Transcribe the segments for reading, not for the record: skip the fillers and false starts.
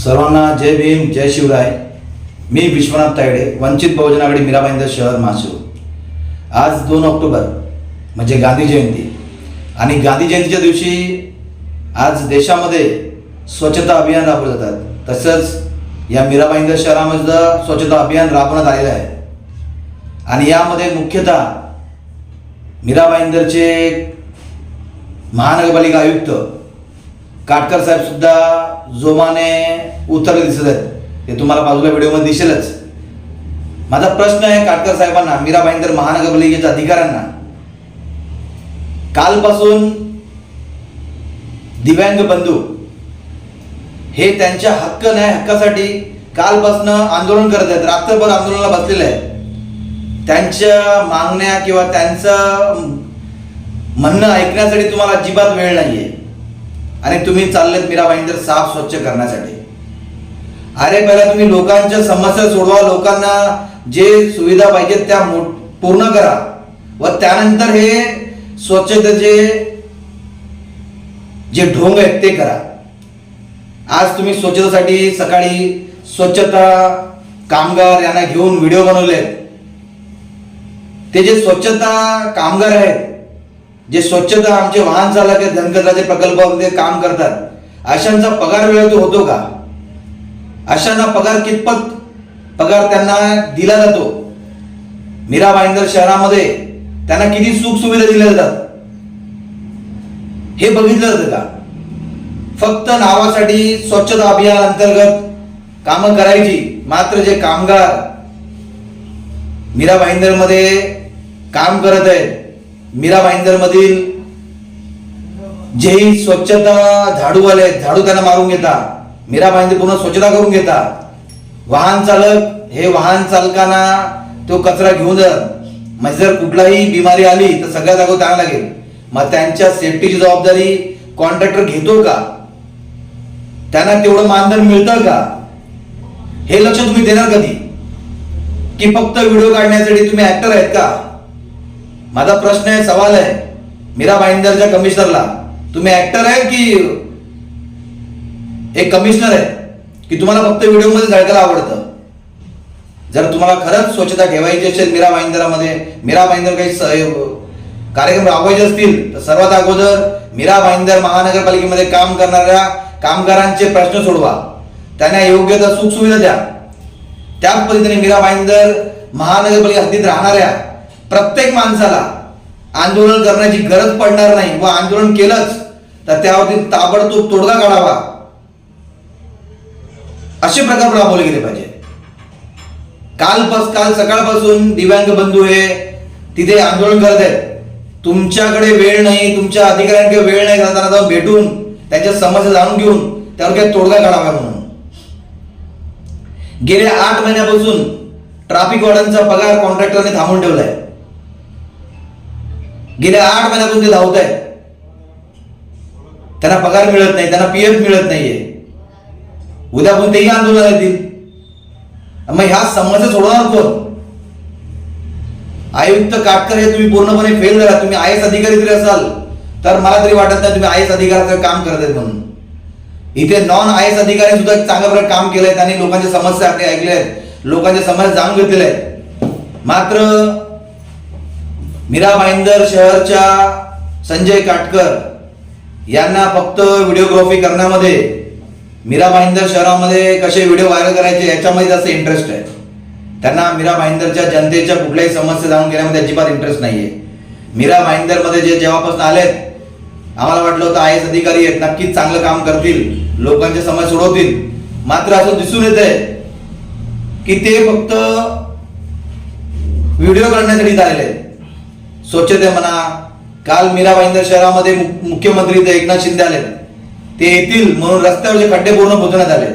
सर्वांना जय भीम, जय शिवराय. मी विश्वनाथ तायडे, वंचित बहुजन आघाडी मीरा भाईंदर शहर महासचिव. आज 2 ऑक्टोबर म्हणजे गांधी जयंती आणि गांधी जयंतीच्या दिवशी आज देशामध्ये स्वच्छता अभियान राबवले जातात. तसंच या मीरा भाईंदर शहरामध्ये स्वच्छता अभियान राबवण्यात आलेलं आहे आणि यामध्ये मुख्यतः मीरा भाईंदरचे महानगरपालिका आयुक्त काटकर साहेब सुद्धा जोमाने उतरले दिसत आहेत. ते तुम्हाला बाजूला व्हिडिओमध्ये दिसेलच. माझा प्रश्न आहे काटकर साहेबांना, मीरा भाईंदर महानगरपालिकेच्या अधिकाऱ्यांना, कालपासून दिव्यांग बंधू हे त्यांच्या हक्कासाठी कालपासून आंदोलन करत आहेत, रात्रभर आंदोलनाला बसलेले आहेत. त्यांच्या मागण्या किंवा त्यांचं म्हणणं ऐकण्यासाठी तुम्हाला अजिबात वेळ नाहीये आणि तुम्ही चाललेत मीरा भाईंदर साफ स्वच्छ करण्यासाठी. अरे पहिला तुम्ही लोकांच्या समस्या सोडवा, लोकांना जे सुविधा पाहिजेत त्या पूर्ण करा व त्यानंतर हे स्वच्छतेचे जे ढोंग आहेत ते करा. आज तुम्ही स्वच्छतेसाठी सकाळी स्वच्छता कामगार यांना घेऊन व्हिडिओ बनवले. ते जे स्वच्छता कामगार आहेत, जे स्वच्छता आमचे वाहन चालक आहेत, धनकचऱ्याचे प्रकल्पामध्ये काम करतात, अशांचा पगार वेळेत होतो का? अशांना पगार कितपत पगार त्यांना दिला जातो? मीरा भाईंदर शहरामध्ये त्यांना किती सुख सुविधा दिल्या जातात हे बघितलं जातं का? फक्त नावासाठी स्वच्छता अभियान अंतर्गत कामं करायची. मात्र जे कामगार मीरा भाईंदर मध्ये काम करत आहेत, मीरा भाईंदर मधील जे स्वच्छता झाडूवाले आहेत, झाडू त्यांना मारून घेता, मीरा भाईंदर पूर्ण स्वच्छता करून घेता. वाहन चालक हे वाहन चालकांना तो कचरा घेऊन जातात. म्हणजे जर कुठलाही बिमारी आली तर सगळ्यात अगोदर त्यांना लागेल. मग त्यांच्या सेफ्टीची जबाबदारी कॉन्ट्रॅक्टर घेतो का? त्यांना तेवढं मानधन मिळतं का? हे लक्ष तुम्ही देणार कधी? की फक्त व्हिडिओ काढण्यासाठी तुम्ही ऍक्टर आहेत का? माझा प्रश्न आहे, सवाल आहे मीरा भाईंदरच्या कमिशनरला, तुम्ही ऍक्टर आहे की एक कमिशनर आहे की तुम्हाला फक्त व्हिडिओ मध्ये झळकायला आवडतं? जर तुम्हाला खरंच स्वच्छता ठेवायची असेल मीरा भाईंदरामध्ये, मीरा भाईंदर काही कार्यक्रम राबवायचे असतील तर सर्वात अगोदर मीरा भाईंदर महानगरपालिकेमध्ये काम करणाऱ्या कामगारांचे प्रश्न सोडवा, त्यांना योग्य त्या सुख सुविधा द्या. त्याच पद्धतीने मीरा भाईंदर महानगरपालिका हद्दीत राहणाऱ्या प्रत्येक माणसाला आंदोलन करण्याची गरज पडणार नाही व आंदोलन केलंच तर त्यावरती ताबडतोब तोडगा काढावा, असे प्रकार राबवले गेले पाहिजे. काल सकाळपासून दिव्यांग बंधू हे तिथे आंदोलन करत आहेत. तुमच्याकडे वेळ नाही, तुमच्या अधिकाऱ्यांकडे वेळ नाही, त्यांना जाऊन भेटून त्यांच्या समस्या जाणून घेऊन त्यावर काही तोडगा काढावा म्हणून. गेल्या 8 महिन्यापासून ट्रॅफिक वॉर्डनचा पगार कॉन्ट्रॅक्टरने थांबवून ठेवलाय. गेल्या 8 महिन्यापासून ते धावत आहेत. त्यांना पगार मिळत नाही, त्यांना पीएफ मिळत नाहीये. उद्यापासून तेही आंदोलन येतील. मग ह्या समस्या सोडवणार कोण? आयुक्त काटकर हे तुम्ही पूर्णपणे फेल झाला. तुम्ही आय एस अधिकारी जरी असाल तर मला तरी वाटत नाही तुम्ही आय एस अधिकाऱ्याचं काम करत आहेत म्हणून. इथे नॉन आय एस अधिकारी सुद्धा चांगल्या प्रकारे काम केलंय, त्यांनी लोकांच्या समस्या ऐकल्या आहेत, लोकांच्या समस्या जाणून घेतलेल्या आहेत. मात्र मीरा भाईंदर शहरच्या संजय काटकर यांना फक्त व्हिडिओग्राफी करण्यामध्ये, मीरा भाईंदर शहरामध्ये कसे व्हिडिओ व्हायरल करायचे याच्यामध्ये जास्त इंटरेस्ट आहे. त्यांना मीरा भाईंदरच्या जनतेच्या कुठल्याही समस्या जाणून घेण्यामध्ये अजिबात इंटरेस्ट नाहीये. मीरा भाईंदर मध्ये जे जेव्हापासून आलेत आम्हाला वाटलं होतं आय एस अधिकारी आहेत, नक्कीच चांगलं काम करतील, लोकांच्या समस्या सोडवतील. मात्र असं दिसून येत आहे की ते फक्त व्हिडिओ करण्यासाठी आलेले आहेत. स्वच्छते म्हणा, काल मीरा भाईंदर शहरामध्ये मुख्यमंत्री एकनाथ शिंदे आले, ते येतील म्हणून रस्त्यावरचे खड्डे पूर्ण बुजवण्यात आले.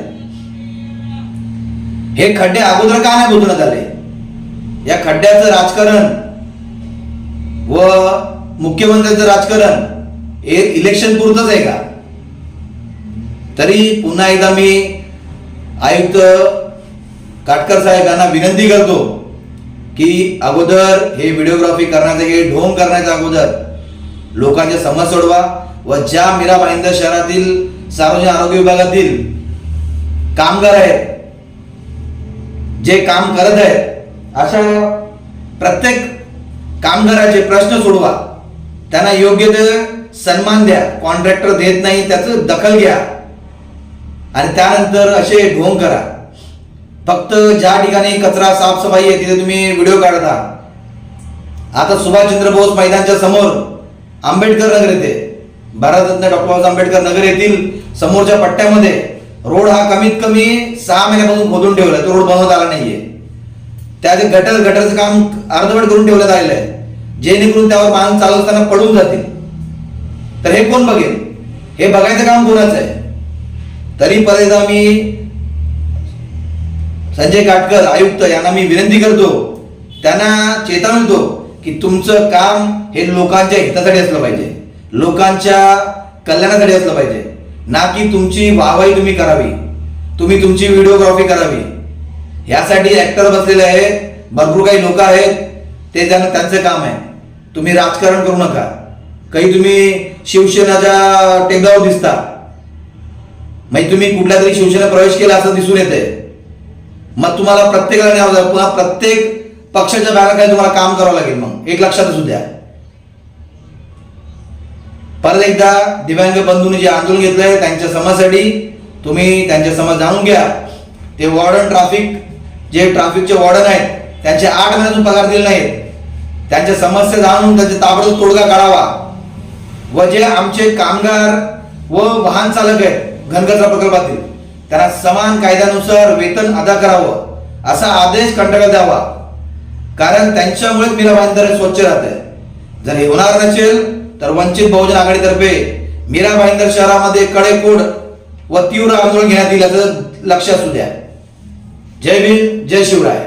हे खड्डे अगोदर का नाही बुजवण्यात आले? या खड्ड्याचं राजकारण व मुख्यमंत्र्यांचं राजकारण हे इलेक्शन पुरतच आहे का? तरी पुन्हा एकदा मी आयुक्त काटकर साहेब यांना विनंती करतो की अगोदर हे व्हिडिओग्राफी करण्याचं, हे ढोंग करण्याच्या अगोदर लोकांच्या समस्या सोडवा व ज्या मीरा भाईंदर शहरातील सार्वजनिक आरोग्य विभागातील कामगार आहेत, जे काम करत आहेत, अशा प्रत्येक कामगाराचे प्रश्न सोडवा, त्यांना योग्य ते सन्मान द्या. कॉन्ट्रॅक्टर देत नाही त्याचं दखल घ्या आणि त्यानंतर असे ढोंग करा. फक्त ज्या ठिकाणी कचरा साफसफाई आहे तिथे तुम्ही व्हिडिओ काढता. आता सुभाषचंद्र बोस मैदानाच्या समोर आंबेडकर नगर येथे, भारतरत्न डॉक्टर बाबासाहेब आंबेडकर नगर येथील समोरच्या पट्ट्यामध्ये रोड हा कमीत कमी 6 महिन्यापासून खोदून ठेवला, तो रोड बनवत आला नाहीये. त्याचे गटरचं काम अर्धवट करून ठेवण्यात आलेलं आहे, जेणेकरून त्यावर वाहन चालू असताना पडून जातील. तर हे कोण बघेल? हे बघायचं काम कोणाचं आहे? तरी पर्यंत मी संजय काटकर आयुक्त यांना मी विनंती करतो, त्यांना चेतावतो की तुमचं काम हे लोकांच्या हितासाठी असलं पाहिजे, लोकांच्या कल्याणासाठी असलं पाहिजे, ना की तुमची वाहवाही तुम्ही करावी, तुम्ही तुमची व्हिडिओग्राफी करावी. यासाठी ऍक्टर बसलेले आहेत, भरपूर काही लोक आहेत, ते त्यांचं काम आहे. तुम्ही राजकारण करू नका. काही तुम्ही शिवसेनेच्या टेबलावर दिसता, म्हणजे तुम्ही कुठल्या तरी शिवसेना प्रवेश केला असं दिसून येते. मग तुम्हाला प्रत्येकाला न्यावं लागेल, पुन्हा प्रत्येक पक्षाच्या बॅनरखाली तुम्हाला काम करावं लागेल. मग एक लक्षात असू द्या. परत एकदा दिव्यांग बंधूंनी जे आंदोलन घेतलंय त्यांच्या समस्येसाठी तुम्ही त्यांच्या समस्या जाणून घ्या. ते वॉर्डन जे ट्रॅफिकचे वॉर्डन आहेत त्यांचे 8 महिन्यातून पगार दिले नाहीत, त्यांच्या समस्या जाणून त्यांचे ताबडतोब तोडगा काढावा. व जे आमचे कामगार व वाहन चालक आहेत घनकचरा प्रकल्पातील, त्यांना समान कायद्यानुसार वेतन अदा करावं असा आदेश कंटाळा द्यावा. कारण त्यांच्यामुळे मीरा भाईंदर स्वच्छ राहते. जर हे होणार नसेल तर वंचित बहुजन आघाडीतर्फे मीरा भाईंदर शहरामध्ये कडेकोड व तीव्र आंदोलन घेण्यात येईल याचं लक्ष असू द्या. जय भीम, जय शिवराय.